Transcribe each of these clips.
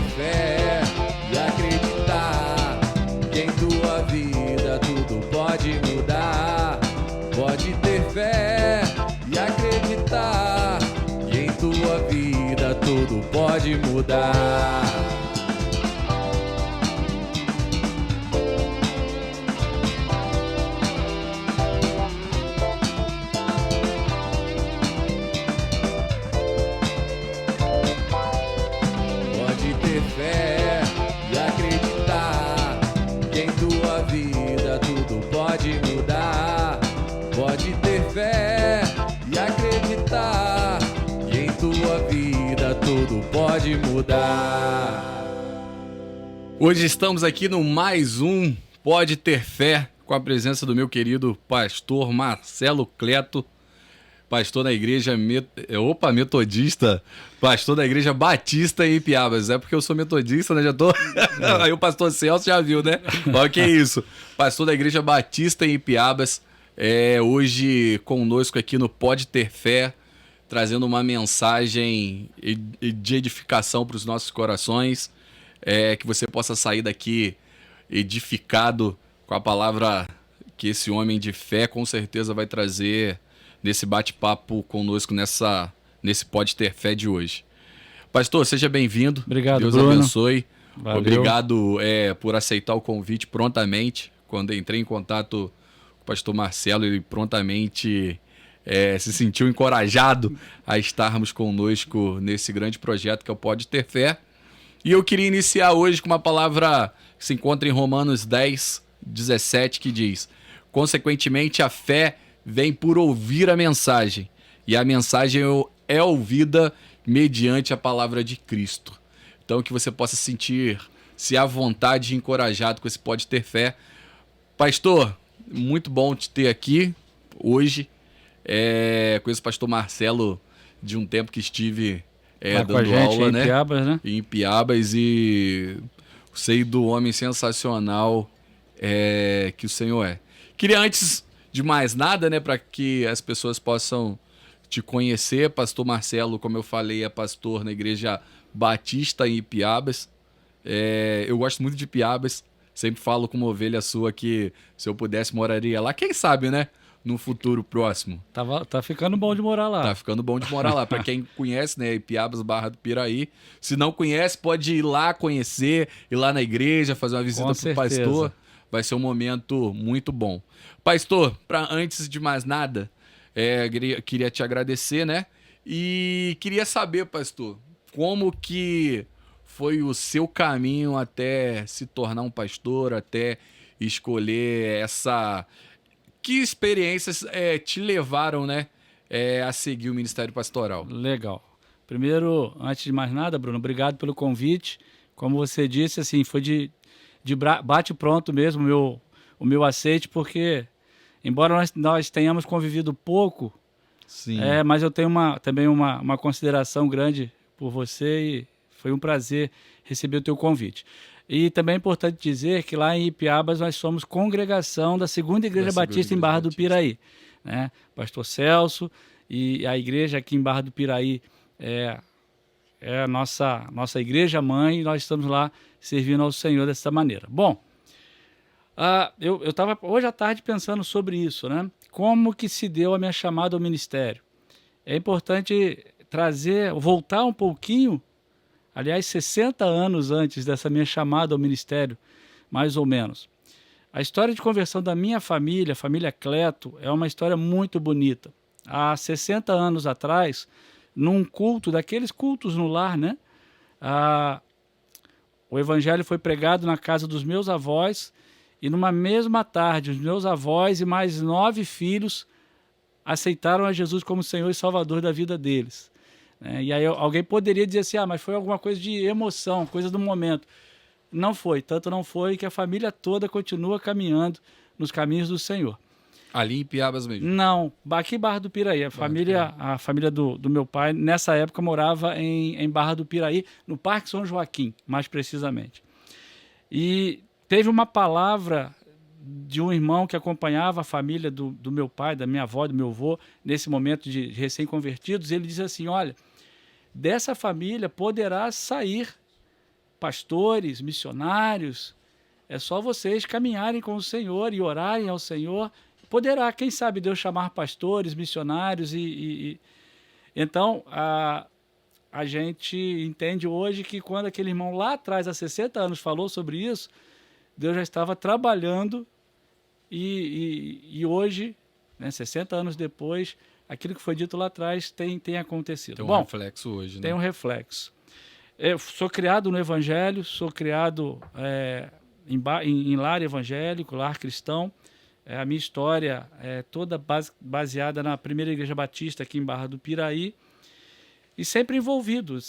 ter fé e acreditar que em tua vida tudo pode mudar. Pode ter fé e acreditar que em tua vida tudo pode mudar. Pode ter fé e acreditar que em tua vida tudo pode mudar. Pode ter fé e acreditar que em tua vida tudo pode mudar. Hoje estamos aqui no mais um Pode Ter Fé, com a presença do meu querido pastor Marcelo Cleto, pastor da igreja metodista, pastor da igreja batista em Ipiabas. É porque eu sou metodista, né? Já tô... Aí o pastor Celso já viu, né? Olha que isso. Pastor da igreja batista em Ipiabas, hoje conosco aqui no Pode Ter Fé, trazendo uma mensagem de edificação para os nossos corações, que você possa sair daqui edificado com a palavra que esse homem de fé com certeza vai trazer nesse bate-papo conosco nesse Pode Ter Fé de hoje. Pastor, seja bem-vindo. Obrigado, Deus Bruno. abençoe. Valeu. Obrigado por aceitar o convite prontamente. Quando entrei em contato com o pastor Marcelo, ele prontamente se sentiu encorajado a estarmos conosco nesse grande projeto que é o Pode Ter Fé. E eu queria iniciar hoje com uma palavra que se encontra em Romanos 10, 17, que diz: consequentemente, a fé vem por ouvir a mensagem, e a mensagem é ouvida mediante a palavra de Cristo. Então, que você possa sentir-se à vontade e encorajado com esse Pode Ter Fé. Pastor, muito bom te ter aqui hoje. Conheço o pastor Marcelo de um tempo que estive dando aula, em Ipiabas, né? Em Ipiabas, e sei do homem sensacional que o Senhor é. Queria, antes de mais nada, né, para que as pessoas possam te conhecer, pastor Marcelo, como eu falei, é pastor na igreja batista em Ipiabas. Eu gosto muito de Ipiabas, sempre falo com uma ovelha sua que se eu pudesse moraria lá, quem sabe, né, no futuro próximo. Tá ficando bom de morar lá. Tá ficando bom de morar lá. Para quem conhece, né, Ipiabas, Barra do Piraí. Se não conhece, pode ir lá conhecer, ir lá na igreja, fazer uma visita pro pastor. Vai ser um momento muito bom. Pastor, antes de mais nada, queria te agradecer, né? E queria saber, pastor, como que foi o seu caminho até se tornar um pastor, até escolher que experiências te levaram, né, a seguir o ministério pastoral? Legal. Primeiro, antes de mais nada, Bruno, obrigado pelo convite. Como você disse, assim, foi de bate-pronto mesmo o meu aceite, porque, embora nós tenhamos convivido pouco, sim, mas eu tenho também uma consideração grande por você e foi um prazer receber o teu convite. E também é importante dizer que lá em Ipiabas nós somos congregação da Segunda Igreja Batista em Barra do Piraí, né? Pastor Celso, e a igreja aqui em Barra do Piraí é a nossa igreja mãe, e nós estamos lá servindo ao Senhor dessa maneira. Bom, eu estava hoje à tarde pensando sobre isso, né? Como que se deu a minha chamada ao ministério? É importante voltar um pouquinho, aliás, 60 anos antes dessa minha chamada ao ministério, mais ou menos. A história de conversão da minha família, a família Cleto, é uma história muito bonita. Há 60 anos atrás, num culto, daqueles cultos no lar, né? O evangelho foi pregado na casa dos meus avós, e numa mesma tarde, os meus avós e mais 9 filhos aceitaram a Jesus como Senhor e Salvador da vida deles. E aí alguém poderia dizer assim, mas foi alguma coisa de emoção, coisa do momento. Não foi, tanto não foi que a família toda continua caminhando nos caminhos do Senhor. Ali em Ipiabas mesmo? Não, aqui em Barra do Piraí. A família do meu pai, nessa época, morava em Barra do Piraí, no Parque São Joaquim, mais precisamente. E teve uma palavra de um irmão que acompanhava a família do meu pai, da minha avó, do meu avô, nesse momento de recém-convertidos. Ele disse assim, olha, dessa família poderá sair pastores, missionários, é só vocês caminharem com o Senhor e orarem ao Senhor. Poderá, quem sabe, Deus chamar pastores, missionários Então, a gente entende hoje que quando aquele irmão lá atrás, há 60 anos, falou sobre isso, Deus já estava trabalhando e hoje, né, 60 anos depois, aquilo que foi dito lá atrás tem acontecido. Tem um reflexo hoje, né? Tem um reflexo. Eu sou criado no Evangelho, sou criado em lar evangélico, lar cristão. A minha história é toda baseada na primeira igreja batista aqui em Barra do Piraí. E sempre envolvido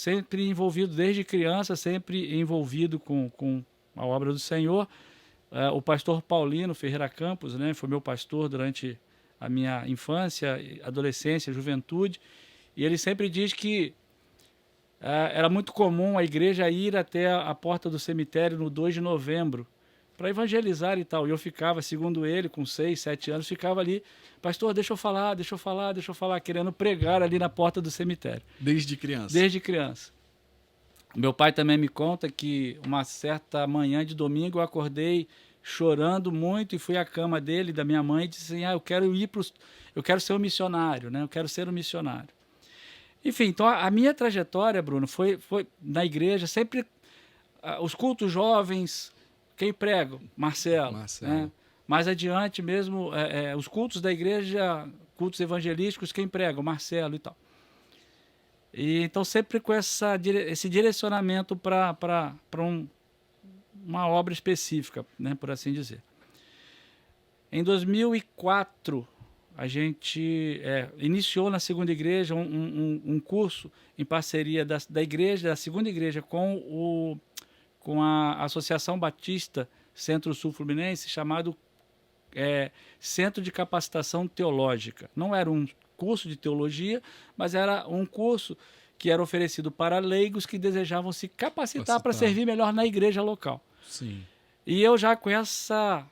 desde criança, sempre envolvido com a obra do Senhor. O pastor Paulino Ferreira Campos, né, foi meu pastor durante a minha infância, adolescência, juventude. E ele sempre diz que era muito comum a igreja ir até a porta do cemitério no 2 de novembro para evangelizar e tal. E eu ficava, segundo ele, com 6, 7 anos, ficava ali, pastor, deixa eu falar, querendo pregar ali na porta do cemitério. Desde criança? Desde criança. Meu pai também me conta que uma certa manhã de domingo eu acordei chorando muito e fui à cama dele, da minha mãe, e disse assim, eu quero ser um missionário, né? Eu quero ser um missionário. Enfim, então a minha trajetória, Bruno, foi na igreja, sempre os cultos jovens, quem prega? Marcelo. Né? Mais adiante mesmo, os cultos da igreja, cultos evangelísticos, quem prega? O Marcelo e tal. E, então sempre com esse direcionamento para uma obra específica, né, por assim dizer. Em 2004, a gente iniciou na segunda igreja um curso em parceria da segunda igreja com a Associação Batista Centro-Sul Fluminense, chamado Centro de Capacitação Teológica. Não era um curso de teologia, mas era um curso que era oferecido para leigos que desejavam se capacitar para servir melhor na igreja local. Sim. E eu já com essa,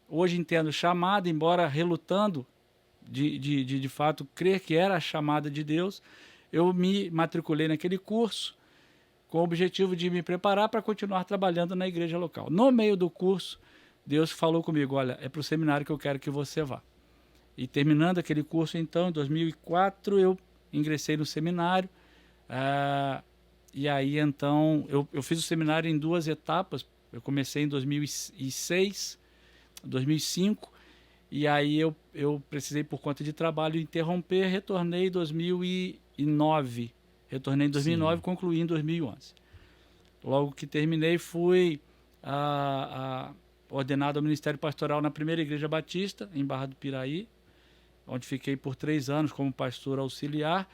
hoje entendo, chamada, embora relutando de fato crer que era a chamada de Deus, eu me matriculei naquele curso com o objetivo de me preparar para continuar trabalhando na igreja local. No meio do curso, Deus falou comigo, olha, é para o seminário que eu quero que você vá. E terminando aquele curso, então, em 2004, eu ingressei no seminário. E aí, então, eu fiz o seminário em 2 etapas. Eu comecei em 2006, 2005, e aí eu precisei, por conta de trabalho, interromper, retornei em 2009. Retornei em 2009 e concluí em 2011. Logo que terminei, fui ordenado ao Ministério Pastoral na primeira igreja batista, em Barra do Piraí, onde fiquei por 3 anos como pastor auxiliar.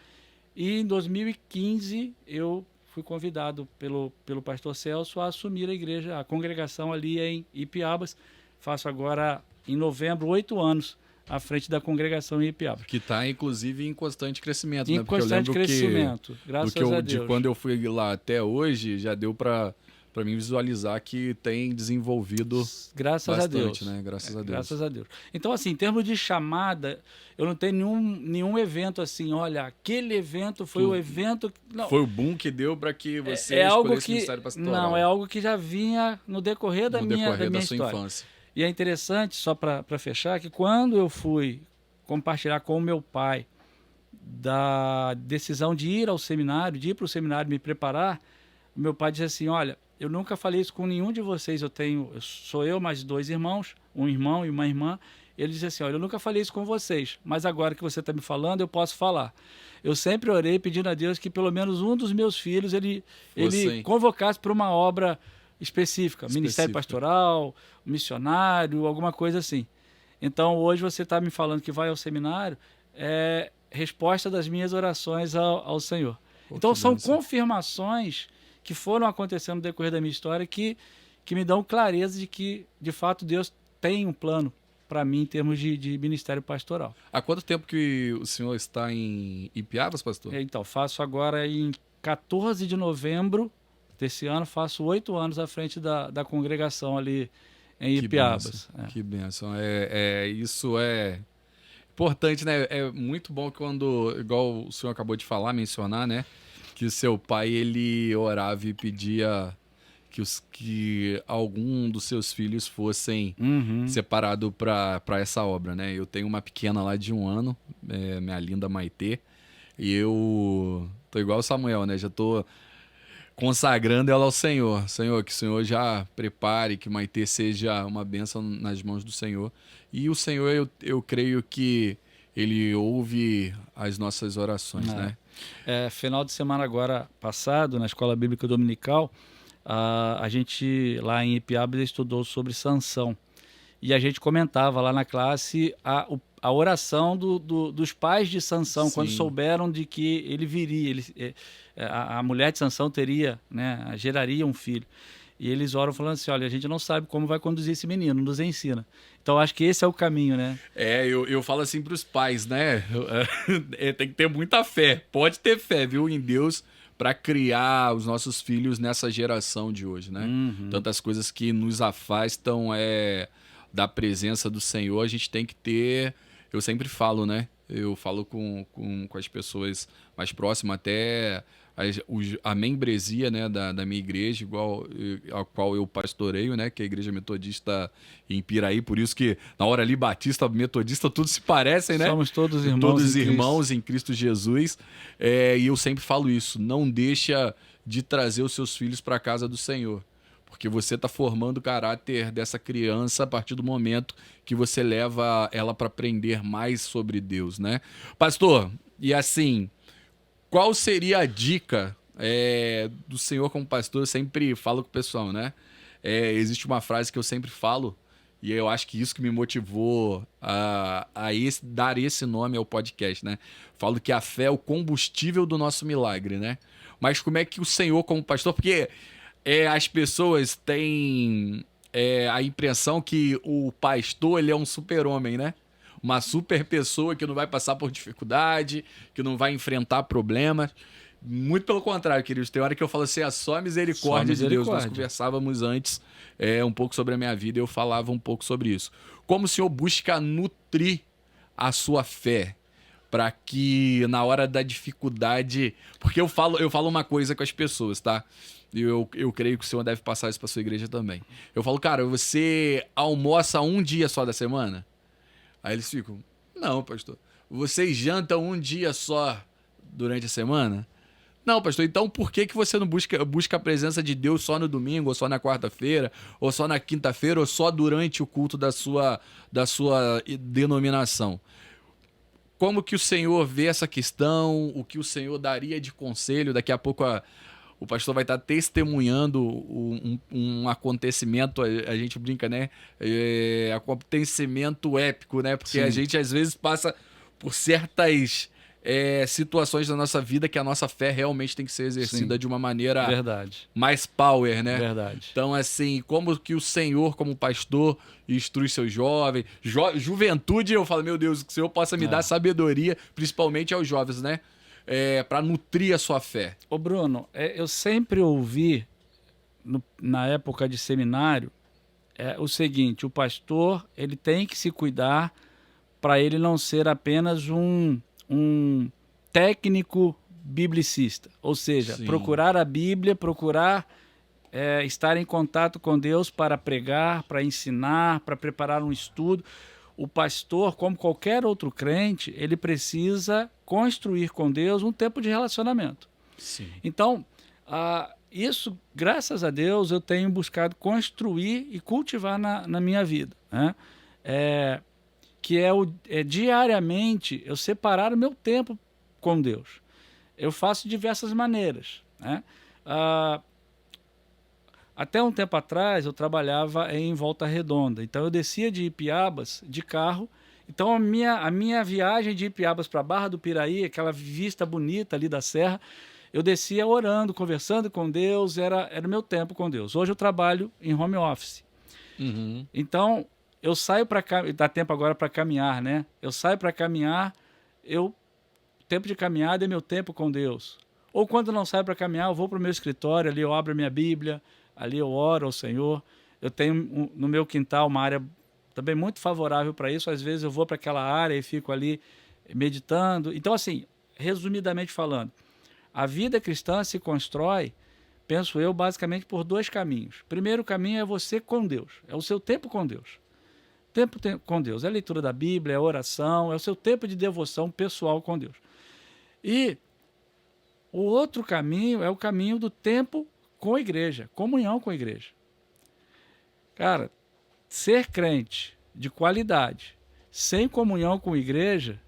E em 2015 eu fui convidado pelo pastor Celso a assumir a igreja, a congregação ali em Ipiabas. Faço agora, em novembro, 8 anos à frente da congregação em Ipiabas. Que está, inclusive, em constante crescimento. Em né? Porque constante eu lembro crescimento, graças a Deus. De quando eu fui lá até hoje, já deu para mim visualizar que tem desenvolvido graças bastante, a Deus, né? Graças a Deus. Graças a Deus. Então, assim, em termos de chamada, eu não tenho nenhum evento assim, olha, aquele evento foi o evento... Não. Foi o boom que deu para que você escolhesse o Ministério Pastoral. Não, é algo que já vinha no decorrer da minha sua história. Infância. E é interessante, só para fechar, que quando eu fui compartilhar com o meu pai da decisão de ir ao seminário, de ir para o seminário me preparar, o meu pai disse assim, olha, eu nunca falei isso com nenhum de vocês, sou eu mais 2 irmãos, um irmão e uma irmã. Ele disse assim, olha, eu nunca falei isso com vocês, mas agora que você está me falando, eu posso falar. Eu sempre orei pedindo a Deus que pelo menos um dos meus filhos ele convocasse para uma obra específica, Ministério Pastoral, missionário, alguma coisa assim. Então, hoje você está me falando que vai ao seminário, é resposta das minhas orações ao Senhor. Então, são confirmações que foram acontecendo no decorrer da minha história que me dão clareza de que, de fato, Deus tem um plano para mim em termos de ministério pastoral. Há quanto tempo que o senhor está em Ipiabas, pastor? Então, faço agora em 14 de novembro desse ano, faço 8 anos à frente da congregação ali em Ipiabas. Que bênção. Isso é importante, né? É muito bom quando, igual o senhor acabou de falar, mencionar, né? Que seu pai, ele orava e pedia que algum dos seus filhos fossem Uhum. separado para essa obra, né? Eu tenho uma pequena lá de 1 ano, minha linda Maitê, e eu tô igual o Samuel, né? Já tô consagrando ela ao Senhor. Senhor, que o Senhor já prepare, que Maitê seja uma bênção nas mãos do Senhor. E o Senhor, eu creio que Ele ouve as nossas orações, né? Final de semana agora passado, na Escola Bíblica Dominical, a gente lá em Ipiabas estudou sobre Sansão. E a gente comentava lá na classe a oração dos pais de Sansão, quando Sim. souberam de que ele viria, a mulher de Sansão teria, né, geraria um filho. E eles oram falando assim, olha, a gente não sabe como vai conduzir esse menino, nos ensina. Então acho que esse é o caminho, né? Eu falo assim pros pais, né? Tem que ter muita fé. Pode ter fé, viu, em Deus, para criar os nossos filhos nessa geração de hoje, né? Uhum. Tantas coisas que nos afastam da presença do Senhor, a gente tem que ter. Eu sempre falo, né? Eu falo com as pessoas mais próximas, até a membresia, né, da minha igreja, igual a qual eu pastoreio, né, que é a Igreja Metodista em Piraí, por isso que na hora ali Batista, Metodista, tudo se parecem, né? Somos todos irmãos Todos em irmãos em Cristo Jesus. E eu sempre falo isso, não deixa de trazer os seus filhos para a casa do Senhor. Porque você está formando o caráter dessa criança a partir do momento que você leva ela para aprender mais sobre Deus, né? Pastor, e assim, qual seria a dica do senhor como pastor? Eu sempre falo com o pessoal, né? Existe uma frase que eu sempre falo, e eu acho que isso que me motivou a dar esse nome ao podcast, né? Falo que a fé é o combustível do nosso milagre, né? Mas como é que o senhor como pastor... Porque as pessoas têm a impressão que o pastor ele é um super-homem, né? Uma super pessoa que não vai passar por dificuldade, que não vai enfrentar problemas. Muito pelo contrário, queridos. Tem hora que eu falo assim, só a misericórdia de Deus. Nós conversávamos antes um pouco sobre a minha vida e eu falava um pouco sobre isso. Como o Senhor busca nutrir a sua fé para que na hora da dificuldade... Porque eu falo uma coisa com as pessoas, tá? Eu creio que o Senhor deve passar isso para sua igreja também. Eu falo, cara, você almoça um dia só da semana? Aí eles ficam, não, pastor. Vocês jantam um dia só durante a semana? Não, pastor. Então por que você não busca a presença de Deus só no domingo, ou só na quarta-feira, ou só na quinta-feira, ou só durante o culto da sua denominação? Como que o Senhor vê essa questão? O que o Senhor daria de conselho? Daqui a pouco o pastor vai estar testemunhando um acontecimento, a gente brinca, né? Acontecimento épico, né? Porque a gente às vezes passa por certas situações da nossa vida que a nossa fé realmente tem que ser exercida de uma maneira mais power, né? Verdade. Então, assim, como que o Senhor, como pastor, instrui seus jovens, juventude, eu falo, meu Deus, que o Senhor possa me dar sabedoria, principalmente aos jovens, né? Para nutrir a sua fé. Ô Bruno, eu sempre ouvi, na época de seminário, o seguinte, o pastor ele tem que se cuidar para ele não ser apenas um técnico biblicista, ou seja, procurar a Bíblia, procurar estar em contato com Deus para pregar, para ensinar, para preparar um estudo. O pastor, como qualquer outro crente, ele precisa construir com Deus um tempo de relacionamento. Sim. Então, isso, graças a Deus, eu tenho buscado construir e cultivar na minha vida, né? Que diariamente eu separar o meu tempo com Deus. Eu faço de diversas maneiras, né? Até um tempo atrás eu trabalhava em Volta Redonda, então eu descia de Ipiabas de carro. Então a minha viagem de Ipiabas para Barra do Piraí, aquela vista bonita ali da serra, eu descia orando, conversando com Deus, era o meu tempo com Deus. Hoje eu trabalho em home office. Uhum. Então eu saio dá tempo agora para caminhar, né? Eu saio para caminhar, tempo de caminhada é meu tempo com Deus. Ou quando não saio para caminhar, eu vou para o meu escritório, ali eu abro a minha Bíblia, ali eu oro ao Senhor. Eu tenho no meu quintal uma área também muito favorável para isso. Às vezes eu vou para aquela área e fico ali meditando. Então, assim, resumidamente falando, a vida cristã se constrói penso eu, basicamente por 2 caminhos. Primeiro caminho é você com Deus, é o seu tempo com Deus. Tempo com Deus, é a leitura da Bíblia, é a oração, é o seu tempo de devoção pessoal com Deus. E o outro caminho é o caminho do tempo com a igreja, comunhão com a igreja. Cara, ser crente de qualidade, sem comunhão com a igreja,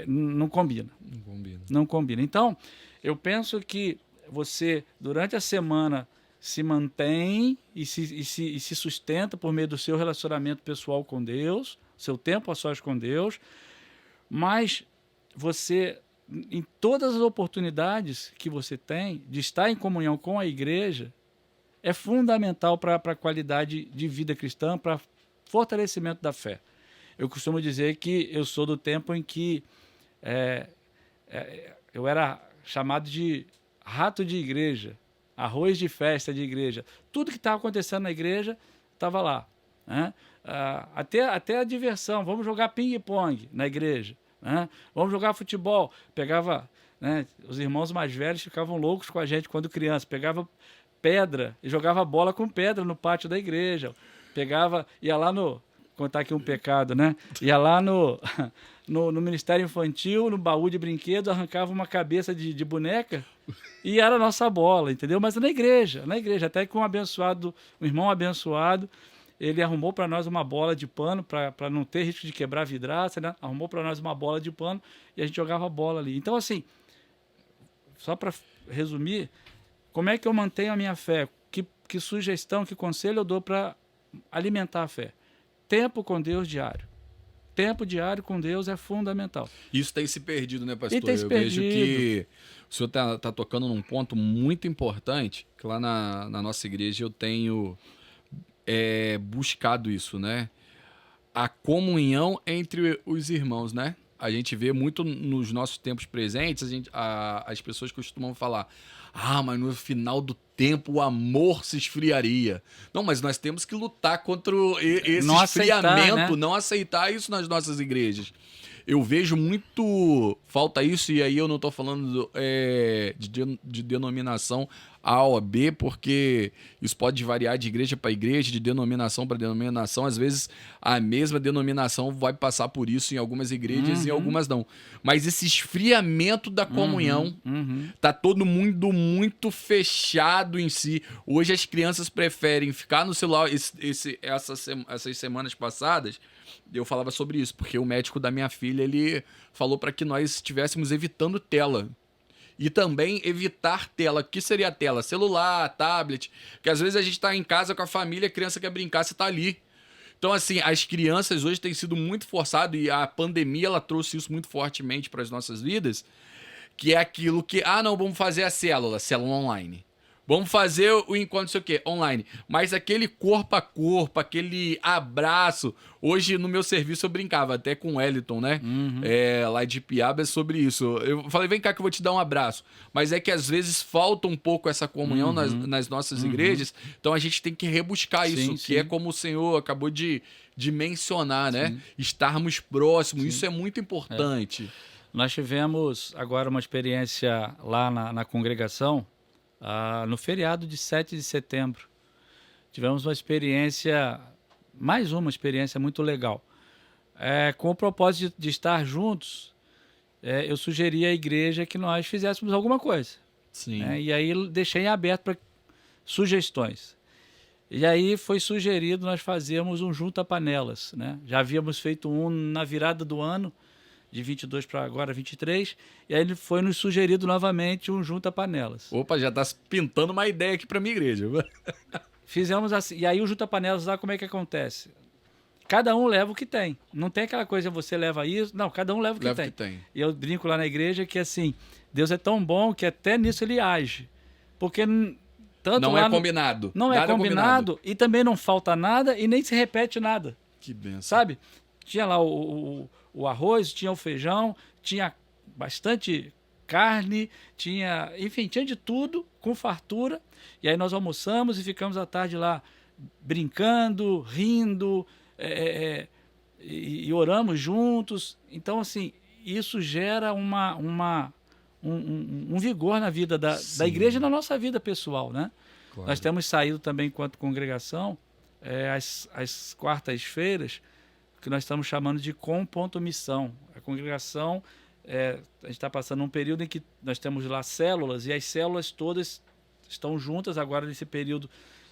não combina. Não combina. Não combina. Então, eu penso que você, durante a semana, se mantém e se sustenta por meio do seu relacionamento pessoal com Deus, seu tempo a sós com Deus, mas você, em todas as oportunidades que você tem de estar em comunhão com a igreja, é fundamental para a qualidade de vida cristã, para fortalecimento da fé. Eu costumo dizer que eu sou do tempo em que eu era chamado de rato de igreja, arroz de festa de igreja. Tudo que estava acontecendo na igreja estava lá, né? Até a diversão. Vamos jogar ping-pong na igreja, né? Vamos jogar futebol. Pegava, né, os irmãos mais velhos ficavam loucos com a gente quando criança. Pegava pedra e jogava bola com pedra no pátio da igreja. Ia lá no... Contar aqui um pecado, né? Ia lá no Ministério Infantil, no baú de brinquedos, arrancava uma cabeça de boneca e era a nossa bola, entendeu? Mas na igreja, até que um irmão abençoado, ele arrumou para nós uma bola de pano, para não ter risco de quebrar a vidraça, né? Arrumou para nós uma bola de pano e a gente jogava bola ali. Então, assim, só para resumir, como é que eu mantenho a minha fé? Que sugestão, que conselho eu dou para alimentar a fé? Tempo com Deus diário. Tempo diário com Deus é fundamental. Isso tem se perdido, né, pastor? Tem se perdido. Vejo que o senhor tá tocando num ponto muito importante, que lá na nossa igreja eu tenho buscado isso, né? A comunhão entre os irmãos, né? A gente vê muito nos nossos tempos presentes, as pessoas costumam falar: mas no final do tempo o amor se esfriaria. Não, mas nós temos que lutar contra esse esfriamento, né? Não aceitar isso nas nossas igrejas. Eu vejo muito falta isso, e aí eu não estou falando de denominação A ou B, porque isso pode variar de igreja para igreja, de denominação para denominação. Às vezes a mesma denominação vai passar por isso em algumas igrejas e em algumas não. Mas esse esfriamento da comunhão, tá todo mundo muito fechado em si. Hoje as crianças preferem ficar no celular. Essas semanas passadas eu falava sobre isso, porque o médico da minha filha, ele falou para que nós estivéssemos evitando tela. E também evitar tela. O que seria a tela? Celular, tablet. Porque às vezes a gente está em casa com a família, a criança quer brincar, você está ali. Então, assim, as crianças hoje têm sido muito forçadas, e a pandemia ela trouxe isso muito fortemente para as nossas vidas, que é aquilo que, não, vamos fazer a célula online. Vamos fazer o encontro, não sei o quê, online. Mas aquele corpo a corpo, aquele abraço. Hoje, no meu serviço, eu brincava até com o Wellington, né? Lá de Piaba, sobre isso. Eu falei, vem cá que eu vou te dar um abraço. Mas é que, às vezes, falta um pouco essa comunhão nas nossas igrejas. Então, a gente tem que rebuscar isso, que é como o senhor acabou de mencionar, né? Estarmos próximos. Isso é muito importante. Nós tivemos agora uma experiência lá na congregação, no feriado de 7 de setembro. Tivemos mais uma experiência muito legal. Com o propósito de estar juntos, eu sugeri à igreja que nós fizéssemos alguma coisa. Sim. E aí deixei em aberto para sugestões. E aí foi sugerido nós fazermos um junta-panelas, né? Já havíamos feito um na virada do ano, de 22 para agora 23, e aí foi nos sugerido novamente um junta-panelas. Opa, já está pintando uma ideia aqui para minha igreja. Fizemos assim, e aí o junta-panelas lá, como é que acontece? Cada um leva o que tem. Não tem aquela coisa, você leva isso, não, cada um leva o que tem. E eu brinco lá na igreja que assim, Deus é tão bom que até nisso ele age. Porque tanto não é combinado. Não é combinado, e também não falta nada e nem se repete nada. Que benção. Sabe? Tinha lá o arroz, tinha o feijão, tinha bastante carne, tinha de tudo, com fartura. E aí nós almoçamos e ficamos à tarde lá brincando, rindo, e oramos juntos. Então, assim, isso gera uma um vigor na vida da igreja e na nossa vida pessoal, né? Claro. Nós temos saído também, enquanto congregação, às quartas-feiras, que nós estamos chamando de com.missão. A congregação, a gente está passando um período em que nós temos lá células, e as células todas estão juntas agora nesse período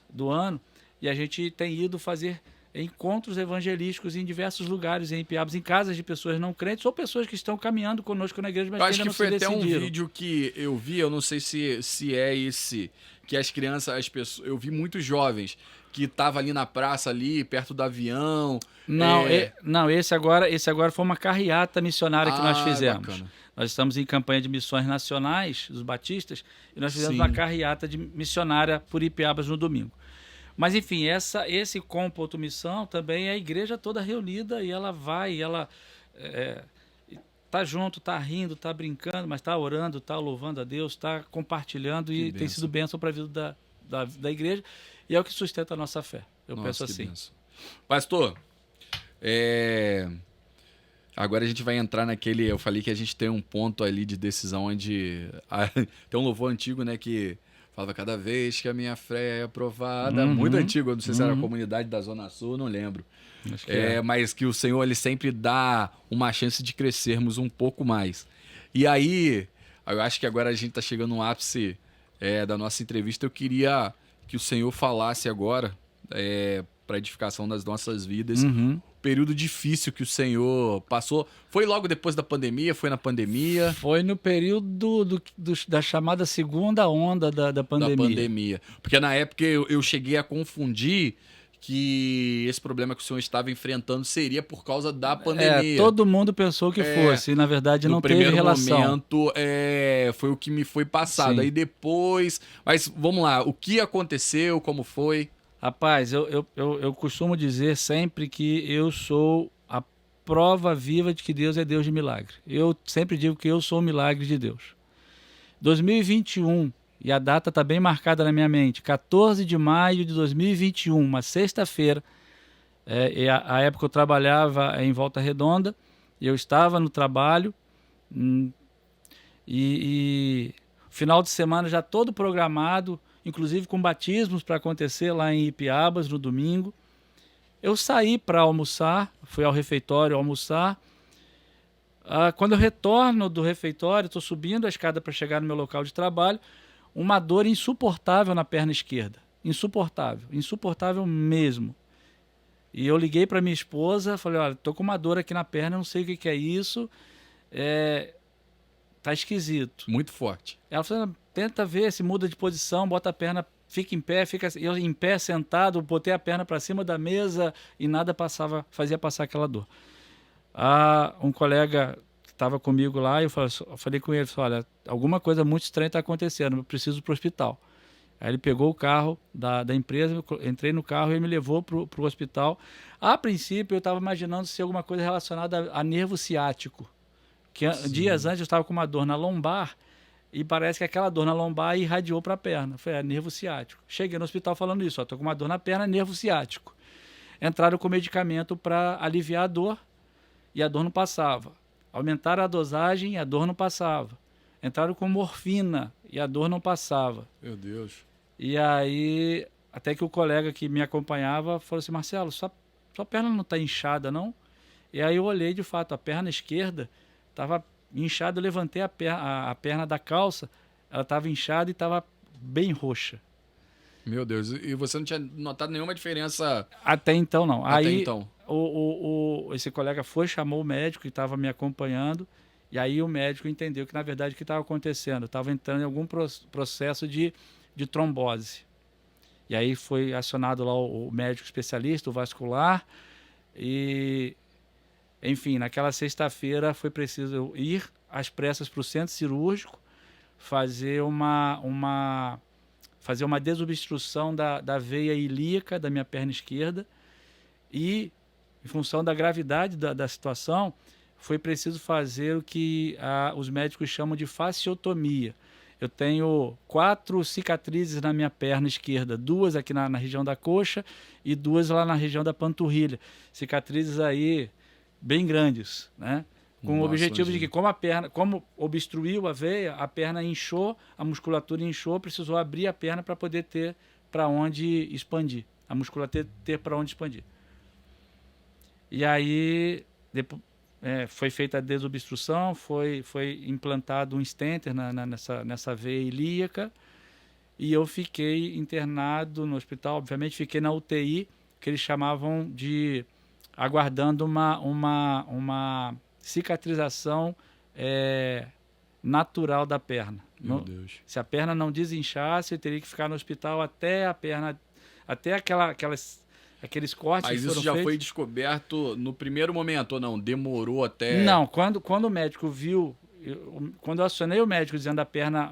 do ano, e a gente tem ido fazer encontros evangelísticos em diversos lugares, em Ipiabas, em casas de pessoas não crentes ou pessoas que estão caminhando conosco na igreja, mas eu que acho ainda que não foi se até um decidiram. vídeo que eu vi, eu não sei se é esse, que as crianças, as pessoas, eu vi muitos jovens que estavam ali na praça, ali, perto do avião. Não, esse agora foi uma carreata missionária que nós fizemos. Bacana. Nós estamos em campanha de missões nacionais, dos batistas, e nós fizemos Sim. uma carreata missionária por Ipiabas no domingo. Mas, enfim, esse com.missão também é a igreja toda reunida, e ela vai, ela tá junto, tá rindo, tá brincando, mas tá orando, tá louvando a Deus, tá compartilhando, e tem sido bênção para a vida da igreja, e é o que sustenta a nossa fé. Eu penso assim. Benção. Pastor, agora a gente vai entrar naquele... Eu falei que a gente tem um ponto ali de decisão onde... Tem um louvor antigo, né, que falava cada vez que a minha fé é aprovada. Muito antigo, eu não sei se era a comunidade da Zona Sul, não lembro. Acho que Mas que o Senhor, ele sempre dá uma chance de crescermos um pouco mais. E aí, eu acho que agora a gente está chegando no ápice da nossa entrevista. Eu queria que o Senhor falasse agora, para edificação das nossas vidas, período difícil que o Senhor passou. Foi logo depois da pandemia? Foi na pandemia? Foi no período da chamada segunda onda da pandemia. Da pandemia. Porque na época eu cheguei a confundir que esse problema que o senhor estava enfrentando seria por causa da pandemia. Todo mundo pensou que fosse, e na verdade não teve relação. No primeiro momento, foi o que me foi passado. Sim. Aí depois... Mas vamos lá, o que aconteceu, como foi? Rapaz, eu costumo dizer sempre que eu sou a prova viva de que Deus é Deus de milagre. Eu sempre digo que eu sou o milagre de Deus. 2021, e a data está bem marcada na minha mente, 14 de maio de 2021, uma sexta-feira, a época eu trabalhava em Volta Redonda, eu estava no trabalho, e final de semana já todo programado, inclusive com batismos para acontecer lá em Ipiabas no domingo. Eu saí para almoçar, fui ao refeitório almoçar. Quando eu retorno do refeitório, estou subindo a escada para chegar no meu local de trabalho, uma dor insuportável na perna esquerda. Insuportável mesmo. E eu liguei para minha esposa, falei, olha, estou com uma dor aqui na perna, não sei o que é isso, tá esquisito. Muito forte. Ela falou, tenta ver se muda de posição, bota a perna, fica em pé, eu em pé, sentado, botei a perna para cima da mesa e nada fazia passar aquela dor. Um colega que estava comigo lá, eu falei com ele, olha, alguma coisa muito estranha está acontecendo, eu preciso ir para o hospital. Aí ele pegou o carro da empresa, eu entrei no carro e ele me levou para o hospital. A princípio eu estava imaginando ser alguma coisa relacionada a nervo ciático, que dias antes eu estava com uma dor na lombar, e parece que aquela dor na lombar irradiou para a perna. Foi nervo ciático. Cheguei no hospital falando isso, estou com uma dor na perna, nervo ciático. Entraram com medicamento para aliviar a dor, e a dor não passava. Aumentaram a dosagem e a dor não passava. Entraram com morfina e a dor não passava. Meu Deus. E aí, até que o colega que me acompanhava falou assim, Marcelo, sua perna não está inchada, não? E aí eu olhei, de fato, a perna esquerda estava inchada, eu levantei a perna da calça, ela estava inchada e estava bem roxa. Meu Deus, e você não tinha notado nenhuma diferença? Até então, não. Até aí, então. Esse colega chamou o médico que estava me acompanhando, e aí o médico entendeu que, na verdade, o que estava acontecendo? Estava entrando em algum processo de trombose. E aí foi acionado lá o médico especialista, o vascular, e... Enfim, naquela sexta-feira foi preciso ir às pressas para o centro cirúrgico, fazer uma desobstrução da veia ilíaca da minha perna esquerda, e, em função da gravidade da situação, foi preciso fazer o que os médicos chamam de fasciotomia. Eu tenho 4 cicatrizes na minha perna esquerda, 2 aqui na região da coxa e 2 lá na região da panturrilha. Cicatrizes aí bem grandes, né? Com o Nossa, objetivo de imagina. que, como obstruiu a veia, a perna inchou, a musculatura inchou, precisou abrir a perna para poder ter para onde expandir. A musculatura ter para onde expandir. E aí, depois, foi feita a desobstrução, foi implantado um stenter nessa veia ilíaca, e eu fiquei internado no hospital. Obviamente, fiquei na UTI, que eles chamavam de aguardando uma cicatrização natural da perna. Meu Deus. Se a perna não desinchasse, eu teria que ficar no hospital até a perna, até aqueles cortes Mas que isso foram já feitos. foi descoberto no primeiro momento, ou não? Demorou até... Não, quando o médico viu, quando eu acionei o médico dizendo a perna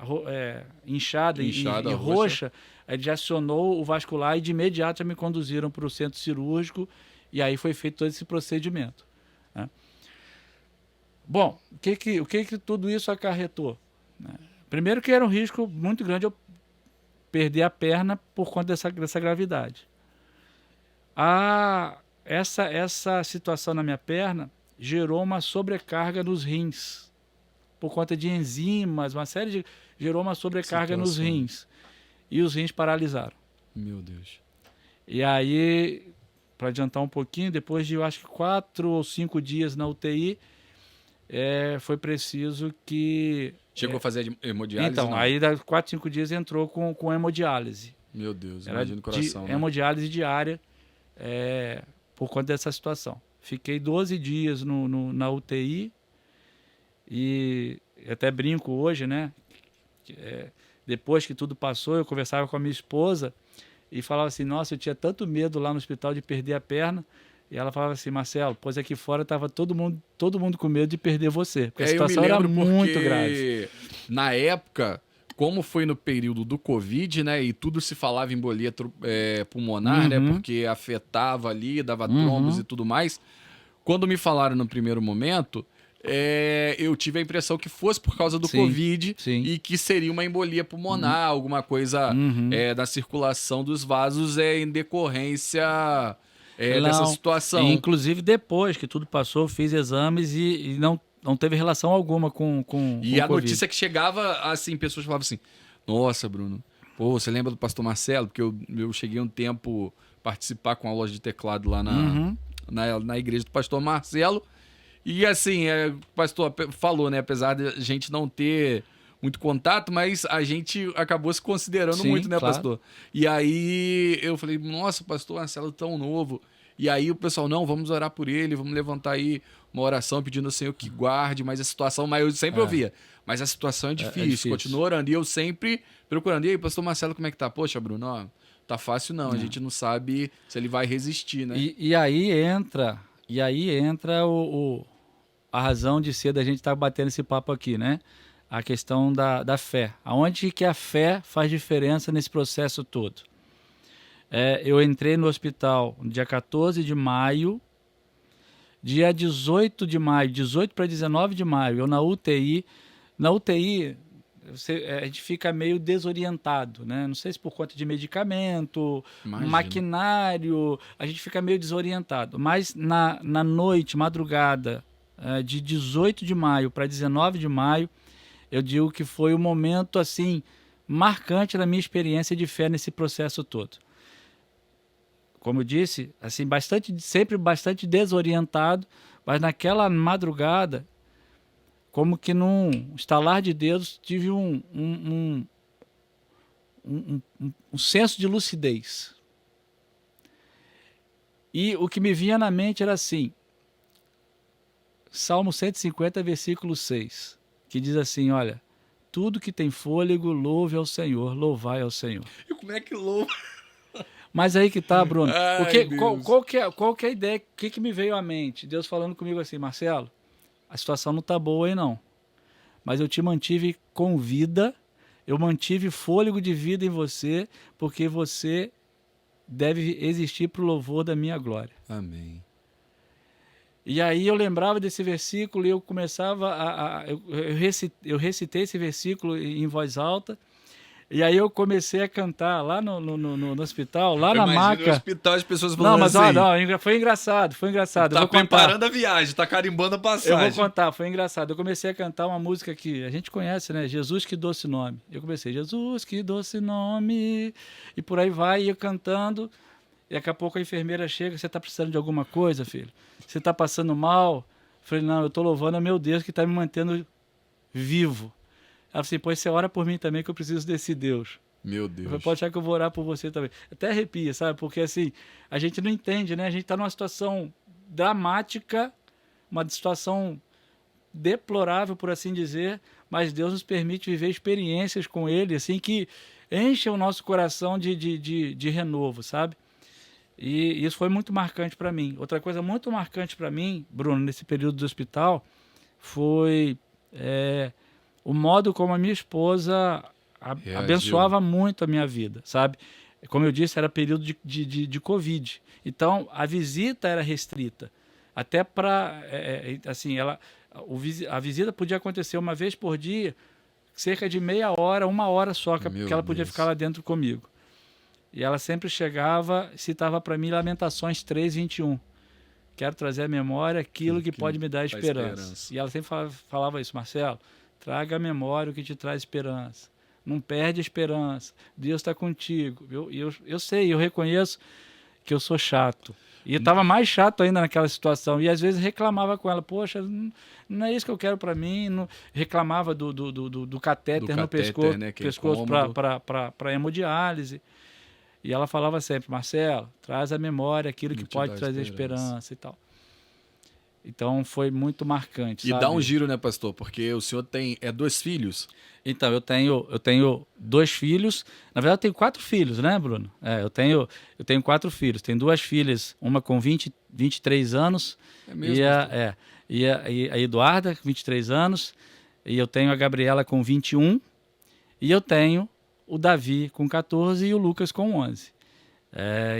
inchada e Inchada, roxa, ele já acionou o vascular e de imediato já me conduziram para o centro cirúrgico e aí foi feito todo esse procedimento, né? Bom, o que tudo isso acarretou, né? Primeiro que era um risco muito grande eu perder a perna por conta dessa gravidade. Essa situação na minha perna gerou uma sobrecarga nos rins, por conta de enzimas, gerou uma sobrecarga nos rins. E os rins paralisaram. Meu Deus. E aí, para adiantar um pouquinho, depois de, eu acho que 4 ou 5 dias na UTI, foi preciso que... Chegou a fazer hemodiálise? Então, não? aí, 4, 5 dias, entrou com hemodiálise. Meu Deus, Era imagina o coração, né? hemodiálise diária, por conta dessa situação. Fiquei 12 dias na UTI e até brinco hoje, né? Depois que tudo passou, eu conversava com a minha esposa e falava assim, nossa, eu tinha tanto medo lá no hospital de perder a perna. E ela falava assim, Marcelo, pois aqui fora estava todo mundo com medo de perder você, porque a situação era muito grave. Na época, como foi no período do Covid, né, e tudo se falava em embolia pulmonar, né, porque afetava ali, dava trombos e tudo mais, quando me falaram no primeiro momento, eu tive a impressão que fosse por causa do Covid e que seria uma embolia pulmonar, alguma coisa da circulação dos vasos em decorrência dessa situação. Inclusive, depois que tudo passou, eu fiz exames e não teve relação alguma com E a Covid. notícia que chegava, assim, pessoas falavam assim, nossa, Bruno, pô, você lembra do pastor Marcelo? Porque eu cheguei um tempo participar com aulas de teclado lá na igreja do pastor Marcelo. E assim, o pastor falou, né? Apesar de a gente não ter muito contato, mas a gente acabou se considerando muito, né, claro. pastor? E aí eu falei, nossa, pastor Marcelo tão novo. E aí o pessoal, não, vamos orar por ele, vamos levantar aí uma oração pedindo ao Senhor que guarde, mas a situação, mas eu sempre ouvia, mas a situação é difícil, continua orando. E eu sempre procurando, e aí, pastor Marcelo, como é que tá? Poxa, Bruno, ó, tá fácil não, a gente não sabe se ele vai resistir, né? E aí entra a razão de ser da gente estar batendo esse papo aqui, né? A questão da fé. Aonde que a fé faz diferença nesse processo todo? Eu entrei no hospital no dia 14 de maio, dia 18 de maio, 18 para 19 de maio, eu na UTI. Na UTI, a gente fica meio desorientado, né? Não sei se por conta de medicamento, maquinário, a gente fica meio desorientado. Mas na noite, madrugada, de 18 de maio para 19 de maio, eu digo que foi um momento assim marcante na minha experiência de fé nesse processo todo. Como eu disse, assim, sempre bastante desorientado, mas naquela madrugada, como que num estalar de dedos, tive um senso de lucidez. E o que me vinha na mente era assim, Salmo 150, versículo 6, que diz assim, olha, tudo que tem fôlego, louve ao Senhor, louvai ao Senhor. E como é que louva? Mas aí que tá, Bruno. Qual que é a ideia? O que me veio à mente? Deus falando comigo assim, Marcelo, a situação não tá boa aí não. Mas eu te mantive com vida, eu mantive fôlego de vida em você, porque você deve existir para o louvor da minha glória. Amém. E aí eu lembrava desse versículo e eu começava eu recitei esse versículo em voz alta. E aí eu comecei a cantar lá no hospital, lá na Imagina maca. no hospital as pessoas falando Não, mas assim, não, foi engraçado, foi engraçado. tá Eu vou contar. preparando a viagem, tá carimbando a Eu passagem. vou contar, foi engraçado. Eu comecei a cantar uma música que a gente conhece, né? Jesus, que doce nome. Eu comecei, Jesus, que doce nome. E por aí vai, ia cantando. E daqui a pouco a enfermeira chega, você tá precisando de alguma coisa, filho? Você tá passando mal? Eu falei, não, eu tô louvando a meu Deus que tá me mantendo vivo. Ela falou assim, pois você ora por mim também que eu preciso desse Deus. Meu Eu Deus. falei, pode achar que eu vou orar por você também. Até arrepia, sabe? Porque assim, a gente não entende, né? A gente tá numa situação dramática, uma situação deplorável, por assim dizer, mas Deus nos permite viver experiências com Ele, assim, que enchem o nosso coração de renovo, sabe? E isso foi muito marcante para mim. Outra coisa muito marcante para mim, Bruno, nesse período do hospital, foi o modo como a minha esposa Reagiu. abençoava muito a minha vida, sabe? Como eu disse, era período de Covid. Então, a visita era restrita. Até para, assim, a visita podia acontecer uma vez por dia, cerca de meia hora, 1 hora só, que ela podia ficar lá dentro comigo. E ela sempre chegava e citava para mim Lamentações 3:21. Quero trazer à memória aquilo que pode me dar esperança. E ela sempre falava isso, Marcelo, traga à memória o que te traz esperança. Não perde a esperança. Deus está contigo. Eu sei, eu reconheço que eu sou chato. E eu estava mais chato ainda naquela situação. E às vezes reclamava com ela, poxa, não é isso que eu quero para mim. Não... Reclamava do catéter no pescoço, né, pescoço para hemodiálise. E ela falava sempre, Marcelo, traz à memória aquilo que pode trazer esperança e tal. Então foi muito marcante. E sabe? dá um giro, né, pastor? Porque o senhor tem 2 filhos. Então, eu tenho 2 filhos. Na verdade, eu tenho 4 filhos, né, Bruno? Eu tenho 4 filhos. Tenho 2 filhas, uma com 23 anos. É mesmo, e a Eduarda, com 23 anos. E eu tenho a Gabriela com 21. E eu tenho o Davi com 14 e o Lucas com 11.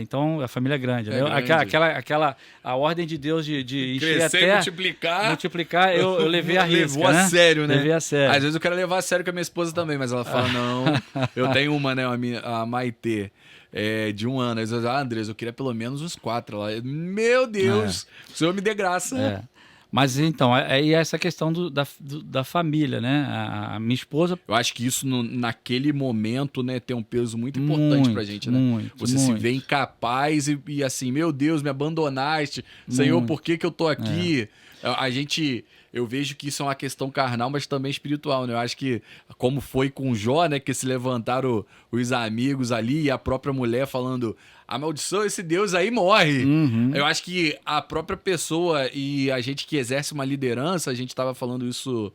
Então, a família é grande. Né? Grande. A ordem de Deus de encher Crescer a terra, e multiplicar, eu levei a risca, Levou né? a sério, né? Levei a sério. Às vezes eu quero levar a sério com a minha esposa também, mas ela fala, não. Eu tenho uma, né, a Maitê, de 1 ano. Às vezes, Andres, eu queria pelo menos uns 4. Ela, meu Deus, o senhor me dê graça. Mas então, é essa questão da família, né? A minha esposa... Eu acho que isso, naquele momento, né, tem um peso muito importante pra gente, né? Você se vê incapaz e assim, meu Deus, me abandonaste. Senhor, por que eu tô aqui? Eu vejo que isso é uma questão carnal, mas também espiritual, né? Eu acho que, como foi com Jó, né? Que se levantaram os amigos ali e a própria mulher falando, amaldiçoa esse Deus aí, morre. Uhum. Eu acho que a própria pessoa e a gente que exerce uma liderança, a gente estava falando isso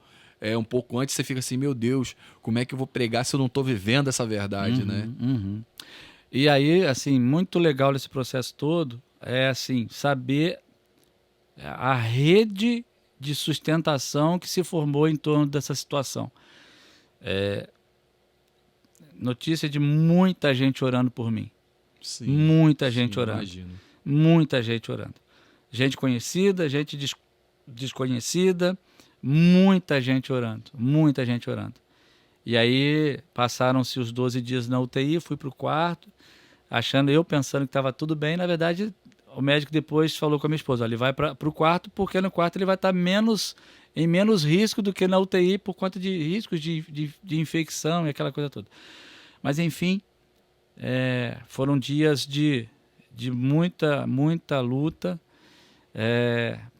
um pouco antes, você fica assim, meu Deus, como é que eu vou pregar se eu não estou vivendo essa verdade, né? Uhum. E aí, assim, muito legal nesse processo todo é, assim, saber a rede de sustentação que se formou em torno dessa situação. Notícia de muita gente orando por mim. Sim, muita gente orando. Imagino. Muita gente orando. Gente conhecida, gente desconhecida, muita gente orando. Muita gente orando. E aí passaram-se os 12 dias na UTI, fui para o quarto, pensando que estava tudo bem. Na verdade, o médico depois falou com a minha esposa, ele vai para o quarto porque no quarto ele vai estar em menos risco do que na UTI por conta de riscos de infecção e aquela coisa toda. Mas enfim, foram dias de muita luta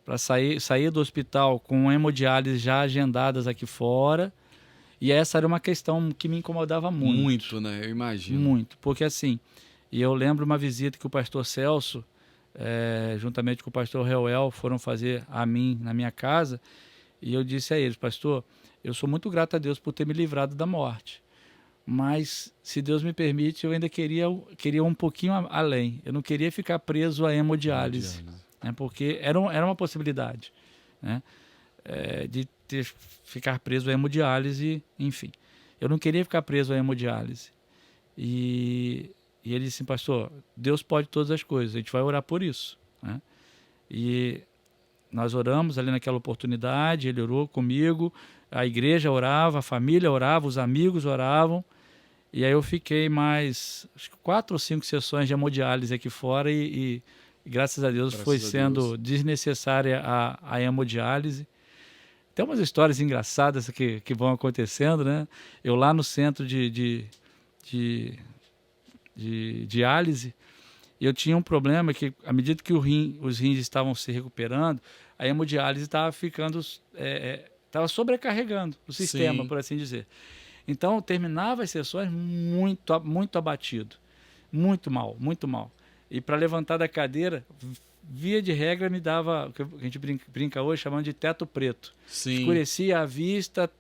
para sair do hospital com hemodiálise já agendadas aqui fora. E essa era uma questão que me incomodava muito. Muito, né? Eu imagino. Muito, porque assim, e eu lembro uma visita que o pastor Celso, juntamente com o pastor Reuel, foram fazer a mim na minha casa, e eu disse a eles, pastor, eu sou muito grato a Deus por ter me livrado da morte, mas se Deus me permite, eu ainda queria um pouquinho além, eu não queria ficar preso à hemodiálise, né, porque era uma possibilidade, né, de ficar preso à hemodiálise, enfim, eu não queria ficar preso à hemodiálise, e ele disse assim, pastor, Deus pode todas as coisas, a gente vai orar por isso, né? E nós oramos ali naquela oportunidade, ele orou comigo, a igreja orava, a família orava, os amigos oravam, E aí eu fiquei mais, acho que 4 ou 5 sessões de hemodiálise aqui fora e graças a Deus foi sendo desnecessária a hemodiálise. Tem umas histórias engraçadas que vão acontecendo, né? Eu lá no centro de diálise, eu tinha um problema que, à medida que os rins estavam se recuperando, a hemodiálise estava ficando, estava sobrecarregando o sistema, Sim. por assim dizer. Então, eu terminava as sessões muito abatido, muito mal, muito mal. E para levantar da cadeira, via de regra, me dava, o que a gente brinca hoje, chamando de teto preto. Sim. Escurecia a vista,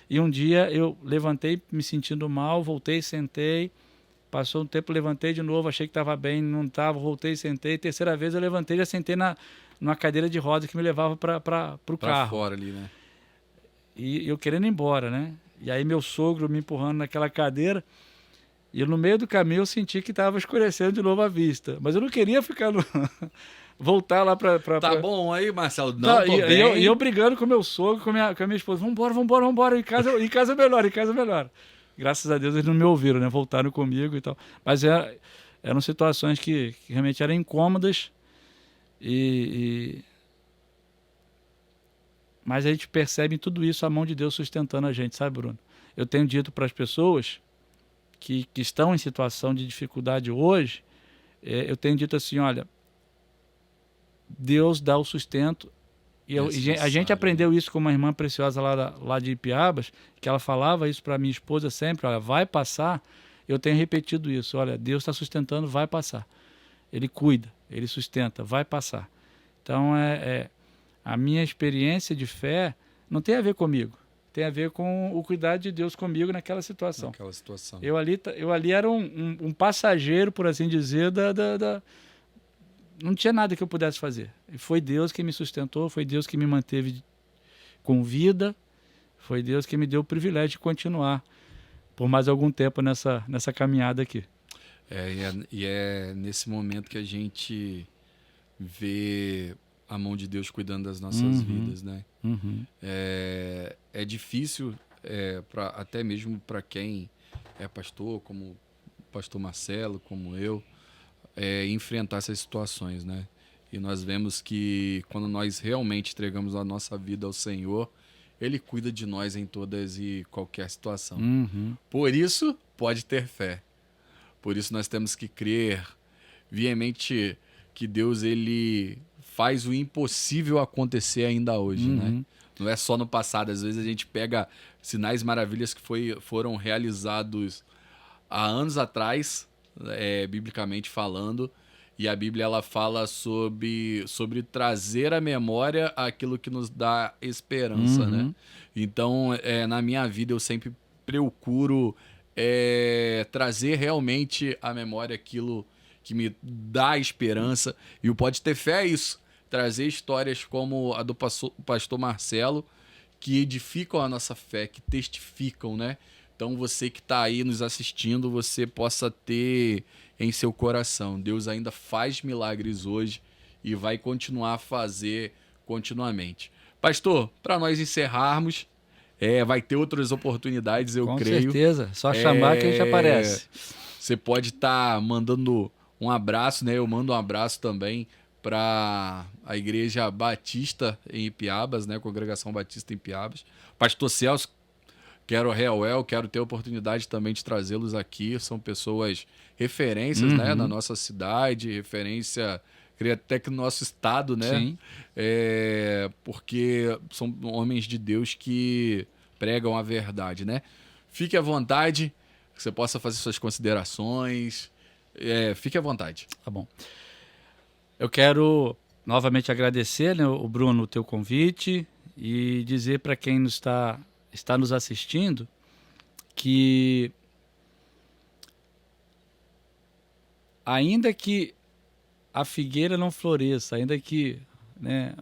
e um dia eu levantei me sentindo mal, voltei, sentei, passou um tempo, levantei de novo, achei que estava bem, não estava, voltei, sentei, terceira vez eu levantei, já sentei numa cadeira de roda que me levava para o carro. Fora ali, né? E eu querendo ir embora, né? E aí meu sogro me empurrando naquela cadeira, e no meio do caminho eu senti que estava escurecendo de novo a vista. Mas eu não queria ficar voltar lá para... Tá bom aí, Marcelo? Não, tá, tô bem. E eu brigando com meu sogro, com a minha esposa. Vambora. Em casa é melhor. Graças a Deus eles não me ouviram, né? Voltaram comigo e tal. Mas eram situações que realmente eram incômodas. Mas a gente percebe em tudo isso a mão de Deus sustentando a gente, sabe, Bruno? Eu tenho dito para as pessoas que estão em situação de dificuldade hoje, eu tenho dito assim, olha, Deus dá o sustento. A gente aprendeu isso com uma irmã preciosa lá de Ipiabas, que ela falava isso para minha esposa sempre, olha, vai passar. Eu tenho repetido isso, olha, Deus está sustentando, vai passar. Ele cuida, Ele sustenta, vai passar. Então, a minha experiência de fé não tem a ver comigo, tem a ver com o cuidado de Deus comigo naquela situação. Eu ali era um passageiro, por assim dizer, não tinha nada que eu pudesse fazer. E foi Deus que me sustentou, foi Deus que me manteve com vida, foi Deus que me deu o privilégio de continuar por mais algum tempo nessa caminhada aqui. E é nesse momento que a gente vê a mão de Deus cuidando das nossas vidas, né? É difícil, até mesmo para quem é pastor, como o pastor Marcelo, como eu, enfrentar essas situações, né? E nós vemos que quando nós realmente entregamos a nossa vida ao Senhor, Ele cuida de nós em todas e qualquer situação. Por isso, pode ter fé. Por isso nós temos que crer veemente que Deus, Ele faz o impossível acontecer ainda hoje, né? Não é só no passado. Às vezes a gente pega sinais maravilhas que foram realizados há anos atrás, biblicamente falando, e a Bíblia ela fala sobre trazer à memória aquilo que nos dá esperança, né? Então, na minha vida eu sempre procuro trazer realmente à memória aquilo que me dá esperança, e o Pode Ter Fé é isso, trazer histórias como a do pastor Marcelo, que edificam a nossa fé, que testificam, né? Então você que está aí nos assistindo, você possa ter em seu coração, Deus ainda faz milagres hoje e vai continuar a fazer continuamente. Pastor, para nós encerrarmos, vai ter outras oportunidades, eu creio. Com certeza, só chamar que a gente aparece. Você pode estar mandando um abraço, né? Eu mando um abraço também para a Igreja Batista em Ipiabas, né? Congregação Batista em Ipiabas. Pastor Celso, quero ter a oportunidade também de trazê-los aqui. São pessoas referências, né? Na nossa cidade, referência, creio até que no nosso estado, né? Sim. Porque são homens de Deus que pregam a verdade, né? Fique à vontade, que você possa fazer suas considerações. Fique à vontade. Tá bom. Eu quero novamente agradecer, né, o Bruno, o teu convite e dizer para quem está nos assistindo que ainda que a figueira não floresça, ainda que, né,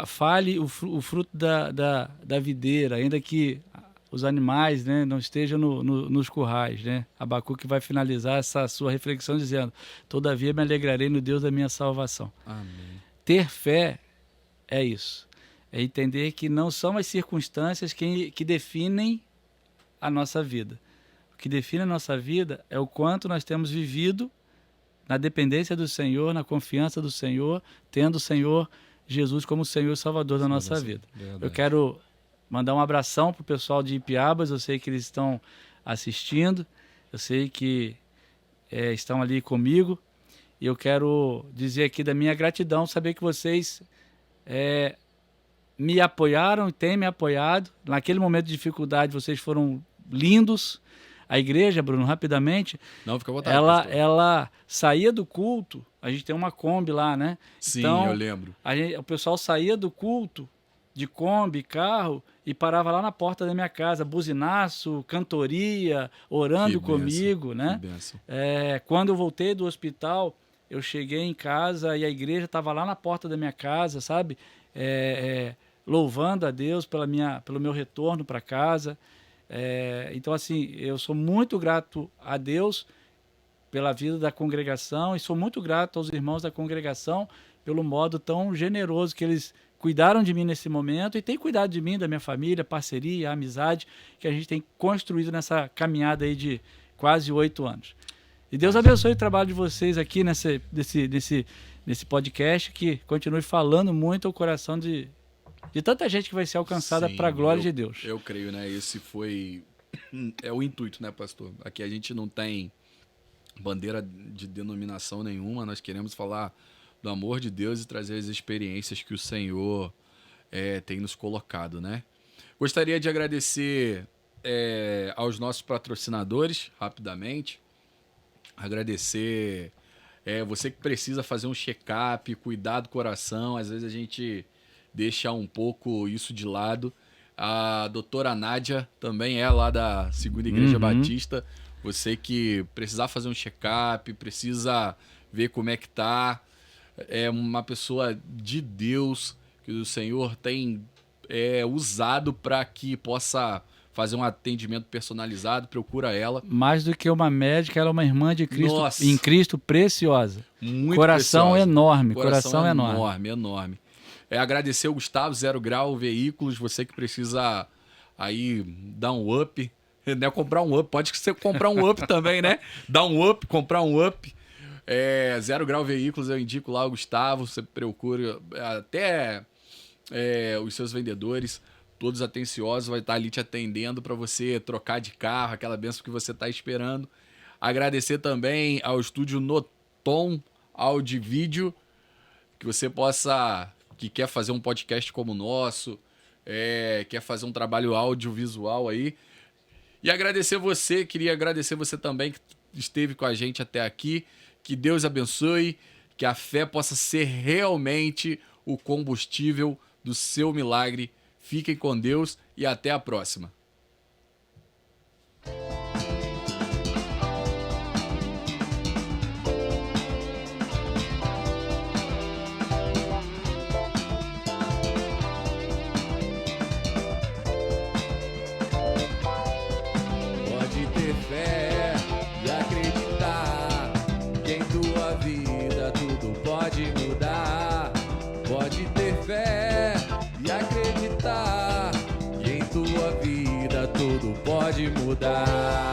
fale o fruto da videira, ainda que os animais, né, não estejam nos currais, né? Abacuque vai finalizar essa sua reflexão dizendo: todavia me alegrarei no Deus da minha salvação. Amém. Ter fé é isso. É entender que não são as circunstâncias que definem a nossa vida. O que define a nossa vida é o quanto nós temos vivido na dependência do Senhor, na confiança do Senhor, tendo o Senhor Jesus como Senhor e Salvador da nossa vida. Verdade. Eu quero mandar um abração para o pessoal de Ipiabas, eu sei que eles estão assistindo, eu sei que estão ali comigo, e eu quero dizer aqui da minha gratidão, saber que vocês me apoiaram e têm me apoiado. Naquele momento de dificuldade, vocês foram lindos. A igreja, Bruno, rapidamente, Não, fica à vontade, ela saía do culto, a gente tem uma Kombi lá, né? Sim, então, eu lembro. O pessoal saía do culto de Kombi, carro, e parava lá na porta da minha casa, buzinaço, cantoria, orando comigo, né? Que bênção. Quando eu voltei do hospital, eu cheguei em casa e a igreja estava lá na porta da minha casa, sabe? Louvando a Deus pelo meu retorno para casa. Então, assim, eu sou muito grato a Deus pela vida da congregação e sou muito grato aos irmãos da congregação pelo modo tão generoso que eles cuidaram de mim nesse momento e têm cuidado de mim, da minha família, parceria, amizade que a gente tem construído nessa caminhada aí de quase 8 anos. E Deus abençoe o trabalho de vocês aqui nesse podcast, que continue falando muito ao coração de tanta gente que vai ser alcançada para a glória de Deus. Eu creio, né? Esse foi o intuito, né, pastor? Aqui a gente não tem bandeira de denominação nenhuma, nós queremos falar do amor de Deus e trazer as experiências que o Senhor tem nos colocado, né? Gostaria de agradecer aos nossos patrocinadores, rapidamente. Agradecer você que precisa fazer um check-up, cuidar do coração, às vezes a gente deixa um pouco isso de lado. A doutora Nádia também é lá da Segunda Igreja Batista. Você que precisar fazer um check-up, precisa ver como é que tá, é uma pessoa de Deus que o Senhor tem usado para que possa fazer um atendimento personalizado. Procura ela. Mais do que uma médica, ela é uma irmã de Cristo. Nossa. Em Cristo, preciosa. Muito coração preciosa. Enorme. Coração enorme. Enorme. Agradecer o Gustavo, 0 Grau Veículos, você que precisa aí dar um up, né? Comprar um up, pode ser comprar um up também, né? Dar um up, comprar um up. 0 Grau Veículos, eu indico lá o Gustavo, você procura até os seus vendedores, todos atenciosos, vai estar ali te atendendo para você trocar de carro, aquela benção que você está esperando. Agradecer também ao estúdio Noton Áudio e Vídeo, que você que quer fazer um podcast como o nosso, quer fazer um trabalho audiovisual aí. E queria agradecer você também que esteve com a gente até aqui. Que Deus abençoe, que a fé possa ser realmente o combustível do seu milagre. Fiquem com Deus e até a próxima. Pode ter fé e acreditar que em tua vida tudo pode mudar. Pode ter fé e acreditar que em tua vida tudo pode mudar.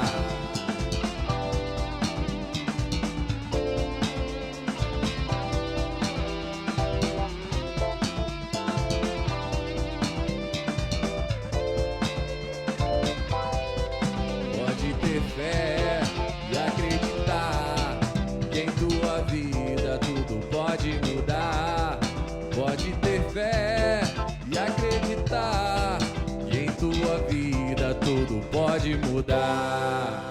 Pode ter fé e acreditar que em tua vida tudo pode mudar. Pode ter fé e acreditar que em tua vida tudo pode mudar.